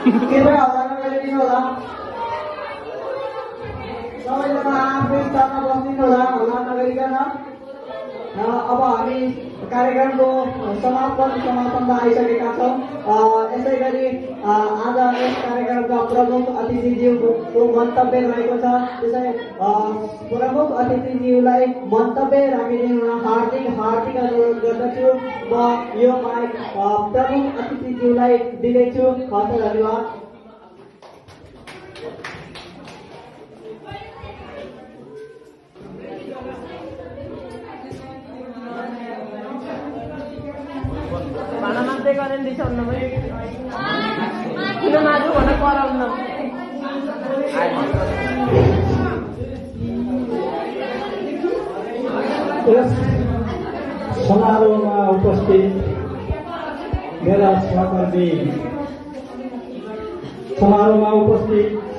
कृपया हल्ला नगरिदिनु होला। सबैजना आफ्नो स्थानमा बस्दिनु होला, हल्ला नगरिकन। अब हामी कार्यक्रमको समापनमा आइसकेका छौँ। यसै गरी आज यस कार्यक्रमका प्रमुख अतिथिज्यूको मन्तव्य रहेको छ। त्यसै प्रमुख अतिथिज्यूलाई मन्तव्य राखिदिनु हार्दिक अनुरोध गर्दछु। म यो माइक प्रमुख अतिथिज्यूलाई दिँदैछु। हस्त धन्यवाद। Nanti kalian di sana namanya kita maju mana kolam nam समारोहमा उपस्थित मेरा सहकर्मी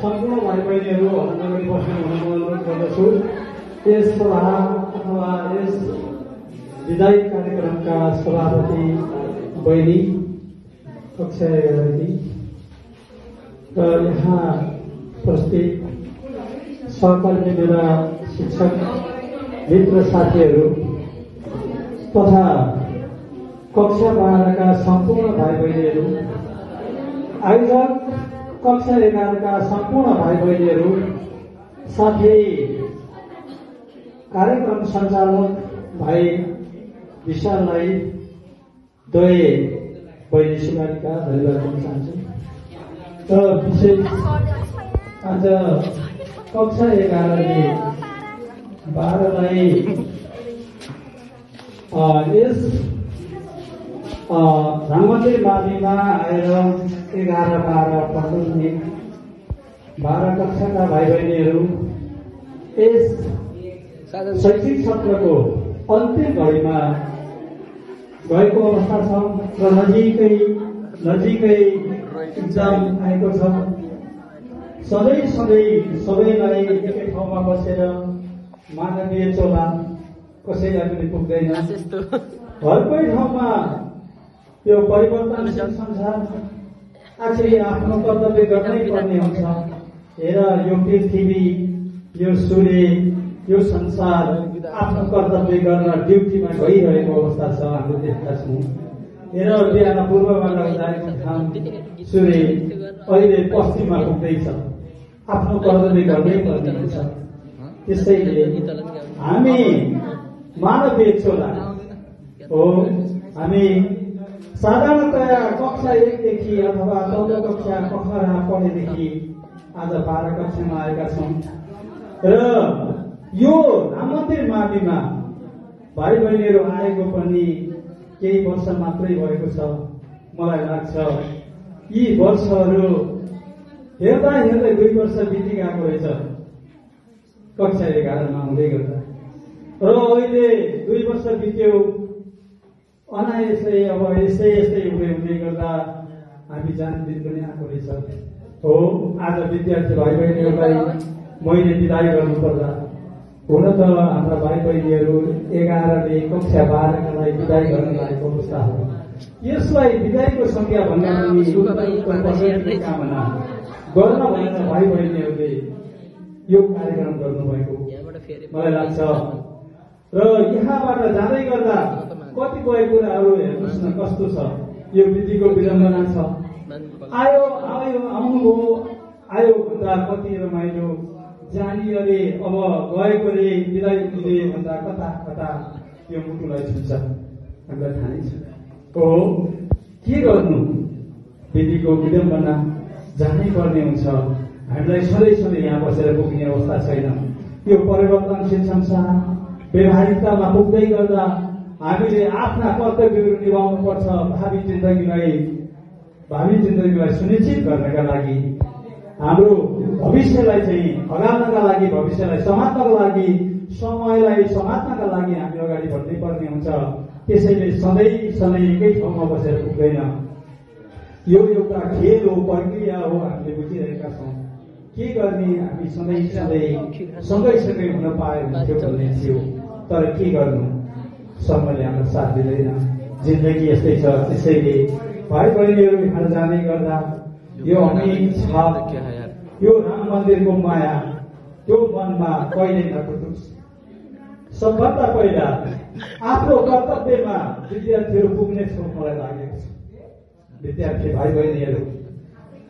सम्पूर्ण भाइ बहिनीहरू हल्ला नगरी बस्नु हुन अनुरोध गर्दछु। यस सभा अथवा यस विदाई कार्यक्रमका सभापति बहिनी कक्षा 11 र यहाँ उपस्थित सहकर्मी मेरा शिक्षक मित्र साथीहरू तथा कक्षा 12 का सम्पूर्ण भाइ बहिनीहरू, आयोजक कक्षा 11 का सम्पूर्ण भाइ बहिनीहरू, साथै कार्यक्रम सञ्चालक भाइ विशाललाई दुवै बहिनी सुगारीका धन्यवाद दिन चाहन्छु। र विशेष आज कक्षा 11 ले 12 लाई यस राममन्दिर माविमा आएर 11, 12 पढ्ने 12 कक्षाका भाइ बहिनीहरू यस शैक्षिक सत्रको अन्तिम घडीमा गएको अवस्था छ र नजिकै इक्जाम आएको छ। सधैँ सबैलाई एकै ठाउँमा बसेर मानवीय चोला कसैलाई पनि पुग्दैन। हरकै ठाउँमा यो परिवर्तनशील संसार आखिरी आफ्नो कर्तव्य गर्नै पर्ने हुन्छ। हेर यो पृथ्वी, यो सूर्य, यो संसार आफ्नो कर्तव्य गर्न ड्युटीमा गइरहेको अवस्था छ। हामीले देखेका छौँ। हेर बिहान पूर्वबाट जाएको घाम सूर्य अहिले पश्चिममा पुग्दैछ। आफ्नो कर्तव्य गर्नै पर्ने हुन्छ। त्यसैले हामी मानवीय चोला हो। हामी साधारणतया कक्षा 1 देखि अथवा 14 कक्षा कक्षा पढेदेखि आज 12 कक्षामा आएका छौँ र यो राममन्दिर माविमा भाइ बहिनीहरू आएको पनि केही वर्ष मात्रै भएको छ। मलाई लाग्छ यी वर्षहरू हेर्दा 2 वर्ष बितिगएको रहेछ कक्षा 11 मा हुँदै गर्दा। र अहिले 2 वर्ष बित्यो, अनायसै अब यस्तै हुँदै गर्दा हामी जाने दिन पनि आएको रहेछ। हो, आज विद्यार्थी भाइ बहिनीहरूलाई मैले विदाई गर्नुपर्दा, हुन त हाम्रा भाइ बहिनीहरू 11 ले कक्षा 12 का लागि विदाई गर्न लागेको अवस्था हो। यसलाई विदाईको संज्ञा भन्दा कामना गर्न भनेर भाइ बहिनीहरूले यो कार्यक्रम गर्नुभएको मलाई लाग्छ। र यहाँबाट जाँदै गर्दा कतिपय कुराहरू हेर्नुहोस् न कस्तो छ। यो विधिको विडम्बना छ। आयो भन्दा कति रमाइलो, जानिएले अब गएकोले विदाई दिने भन्दा कता यो मुटुलाई छुन्छ। हामीलाई थाहा नै छ। हो, के गर्नु, विधिको विडम्बना जानै पर्ने हुन्छ। हामीलाई सधैँ यहाँ बसेर पुग्ने अवस्था छैन। यो परिवर्तनशील संसार व्यवहारिकतामा पुग्दै गर्दा हामीले आफ्ना कर्तव्यहरू निभाउनु पर्छ। भावी जिन्दगीलाई सुनिश्चित गर्नका लागि, हाम्रो भविष्यलाई चाहिँ अगाल्नका लागि, भविष्यलाई समात्नका लागि, समयलाई समात्नका लागि हामी अगाडि बढ्नै पर्ने हुन्छ। त्यसैले सधैँ एकै ठाउँमा बसेर पुग्दैन। यो एउटा खेल हो, प्रक्रिया हो। हामीले बुझिरहेका छौँ। के गर्ने, हामी सँगै हुन पाए हुन्थ्यो भन्ने थियो। तर के गर्नु, समयले हाम्रो साथ दिँदैन। जिन्दगी यस्तै छ। त्यसैले भाइ बहिनीहरू यहाँ जाने गर्दा यो अमित छ, यो राम मन्दिरको माया त्यो मनमा कहिले नटुटोस्। सबभन्दा पहिला आफ्नो कर्तव्यमा विद्यार्थीहरू पुग्ने छ मलाई लागेको छ। विद्यार्थी भाइ बहिनीहरू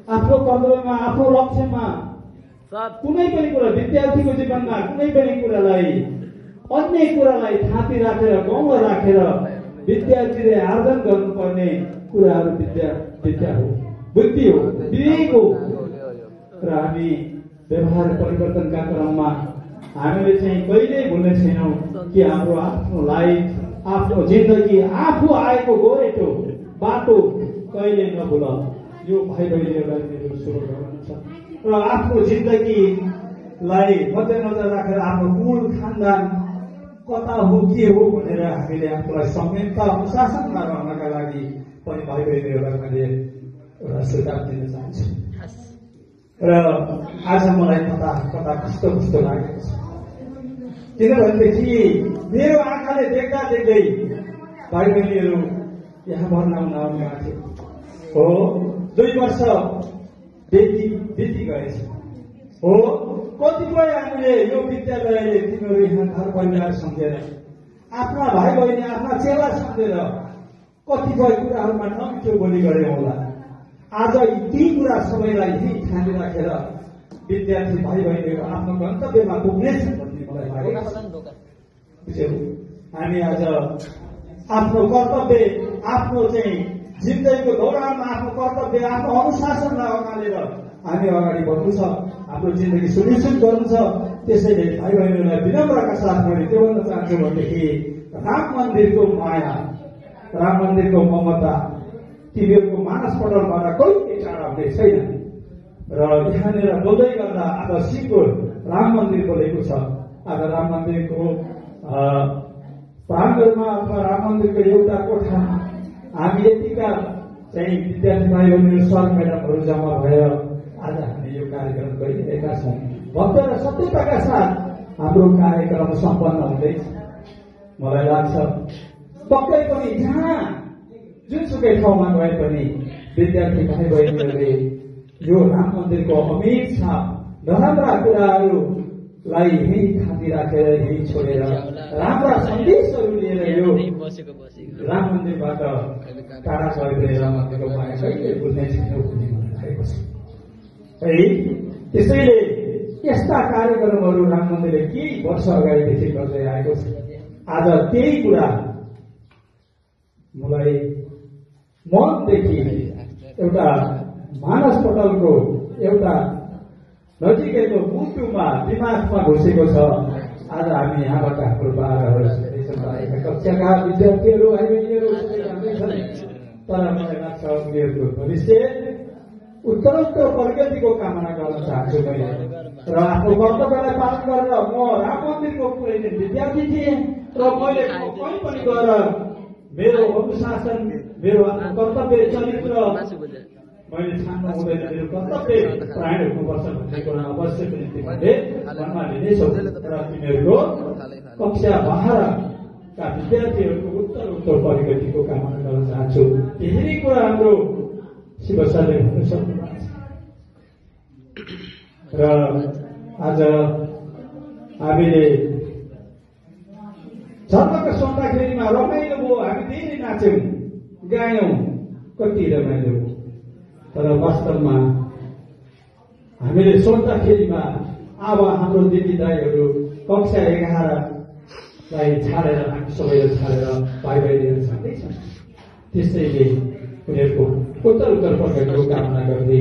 आफ्नो कर्तव्यमा, आफ्नो लक्ष्यमा कुनै पनि कुरा, विद्यार्थीको जीवनमा कुनै पनि कुरालाई, अन्य कुरालाई थाती राखेर, गाउँमा राखेर विद्यार्थीले आर्जन गर्नुपर्ने कुराहरू विद्या हो, बुद्धि हो, विवेक हो। र हामी व्यवहार परिवर्तनका क्रममा हामीले चाहिँ कहिल्यै भुल्ने छैनौँ कि हाम्रो आफ्नो लाइफ, आफ्नो जिन्दगी, आफू आएको गोरेटो बाटो कहिले नभुल। यो भाइ बहिनीहरूलाई मेरो शुभकामना छ। र आफ्नो जिन्दगीलाई मध्यनजर राखेर आफ्नो कुल खानदान कता हो, के हो भनेर हामीले आफूलाई संयमता, अनुशासनमा रहनका लागि पनि भाइ बहिनीहरूलाई मैले एउटा सुझाव दिन चाहन्छु। र आज मलाई कता कस्तो लागेको छ, किनभनेदेखि मेरो आँखाले देख्दा देख्दै भाइ बहिनीहरू यहाँ भर्नाउन आउनुभएको थियो। हो, 2 वर्ष बिति गएछ। हो, कतिपय हामीले यो विद्यालयले तिमीहरू यहाँ घर परिवार सम्झेर, आफ्ना भाइ बहिनी, आफ्ना चेला सम्झेर कतिपय कुराहरूमा नमिठो बोली गरे होला। आज ती कुरा सबैलाई यही ठानी राखेर विद्यार्थी भाइ बहिनीहरू आफ्नो गन्तव्यमा पुग्नेछन् भन्ने मलाई लागेको छ। बुझ्यौ, हामी आज आफ्नो कर्तव्य, आफ्नो चाहिँ जिन्दगीको दौरानमा आफ्नो कर्तव्य, आफ्नो अनुशासनलाई अँगालेर हामी अगाडि बढ्नु छ, हाम्रो जिन्दगी सुनिश्चित गर्नु छ। त्यसैले भाइ बहिनीहरूलाई विनम्रका साथ मैले के भन्न चाहन्छु भनेदेखि राम मन्दिरको माया, राम मन्दिरको ममता तिमीहरूको मानसपटलबाट कहिले टाढा हुने छैन। र यहाँनिर बोल्दै गर्दा आज सिङ्गो राम मन्दिर बोलेको छ। आज राम मन्दिरको प्राङ्गणमा अथवा राम मन्दिरको एउटा कोठा हामी यतिका चाहिँ विद्यार्थी भाइ बहिनीहरू, सर म्याडमहरू जम्मा भएर आज हामी यो कार्यक्रम गरिरहेका छौँ। भक्त र सत्यताका साथ हाम्रो कार्यक्रम सम्पन्न हुँदैछ। मलाई लाग्छ पक्कै पनि जहाँ जुनसुकै ठाउँमा गए पनि विद्यार्थी भाइ बहिनीहरूले यो राम मन्दिरको अमिट छाप, नराम्रा कुराहरूलाई यही थाती राखेर, यही छोडेर राम्रा सन्देशहरू लिएर यो राम मन्दिरबाट टाढा गएर राम मन्दिरको माया कहिले बुझ्ने छैनौँ भन्ने मलाई लागेको छ। है, त्यसैले यस्ता कार्यक्रमहरू राम मन्दिरले केही वर्ष अगाडिदेखि गर्दै आएको छ। आज त्यही कुरा मलाई मनदेखि एउटा मानसपटलको एउटा नजिकैको मुटुमा, दिमागमा घुसेको छ। आज हामी यहाँबाट हाम्रो बाह्रहरू सुन्दैछौँ, कक्षाका विद्यार्थीहरू, भाइ बहिनीहरू सुन्दैछन्। तर मलाई लाग्छ उनीहरूको भविष्य उत्तरोत्तर प्रगतिको कामना गर्न चाहन्छु मैले। र आफ्नो कर्तव्यलाई पालन गरेर म राम मन्दिरको कुनै दिन विद्यार्थी थिएँ र मैले कहीँ पनि गएर मेरो अनुशासन, मेरो आफ्नो कर्तव्य चरित्र मैले छान्नु हुँदैन, मेरो कर्तव्य प्राण हुनुपर्छ भन्ने कुरा अवश्य पनि तिमीहरूले मनमा लिनेछौ। र तिमीहरूको कक्षा बाह्रका विद्यार्थीहरूको उत्तरोत्तर प्रगतिको कामना गर्न चाहन्छु। यही कुरा हाम्रो शिव सरले भन्नु सक्नुभएको छ। र आज हामीले धर्मका सौन्दाखेरिमा रमाइलो भयो, हामी धेरै नाच्यौँ, गायौँ, कति रमाइलो भयो। तर वास्तवमा हामीले सोच्दाखेरिमा अब हाम्रो दिदी दाईहरू कक्षा 11लाई छाडेर, हामी सबैलाई छाडेर भाइ बहिनीहरू छाड्दैछन्। त्यसैले उनीहरूको उत्तरोत्तर प्रगतिको कामना गर्दै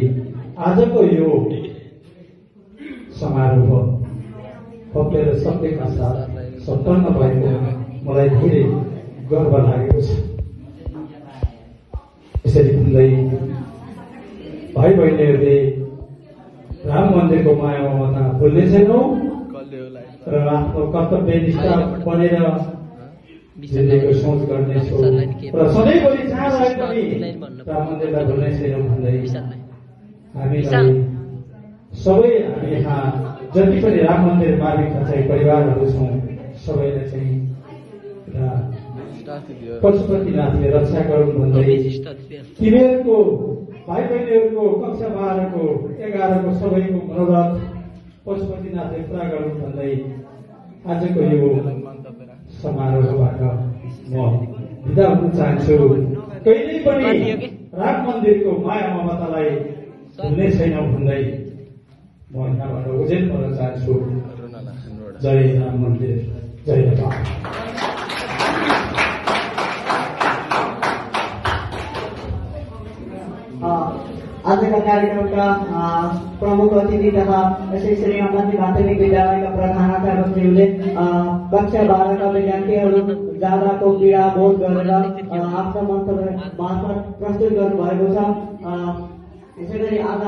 आजको यो समारोह भव्य र सत्यका साथ सम्पन्न भएको मलाई धेरै गर्व लागेको छ। यसरी भन्दै भाइ बहिनीहरूले राम मन्दिरको माया ममता भुल्ने छैनौँ र आफ्नो कर्तव्य निष्ठा बनेर जिन्दगीको सोच गर्नेछौँ र सधैँभरि जहाँ रहे पनि राम मन्दिरलाई भुल्ने छैनौँ भन्दै हामीलाई सबै, हामी यहाँ जति पनि राम मन्दिर मार्मिकमा चाहिँ परिवारहरू छौँ सबैलाई चाहिँ पशुपतिनाथले रक्षा गरून् भन्दै तिमीहरूको भाइ बहिनीहरूको कक्षा 12को 11को सबैको मनोरथ पशुपतिनाथले पुरा गरून् भन्दै आजको यो समारोहबाट म बिदा हुन चाहन्छु। कहिल्यै पनि राम मन्दिरको माया ममतालाई भुल्ने छैन भन्दै म यहाँबाट उजेल पर्न चाहन्छु। जय राम मन्दिर, जय नेपाल। आजका कार्यक्रमका प्रमुख अतिथि तथा यसै श्रीमती माध्यमिक विद्यालयका प्रधानाध्यापकज्यूले कक्षा 12का विद्यार्थीहरू जाँदाको पीडा बोध गरेर आफ्नो मन्तव्य मार्फत प्रस्तुत गर्नुभएको छ। यसै गरी आज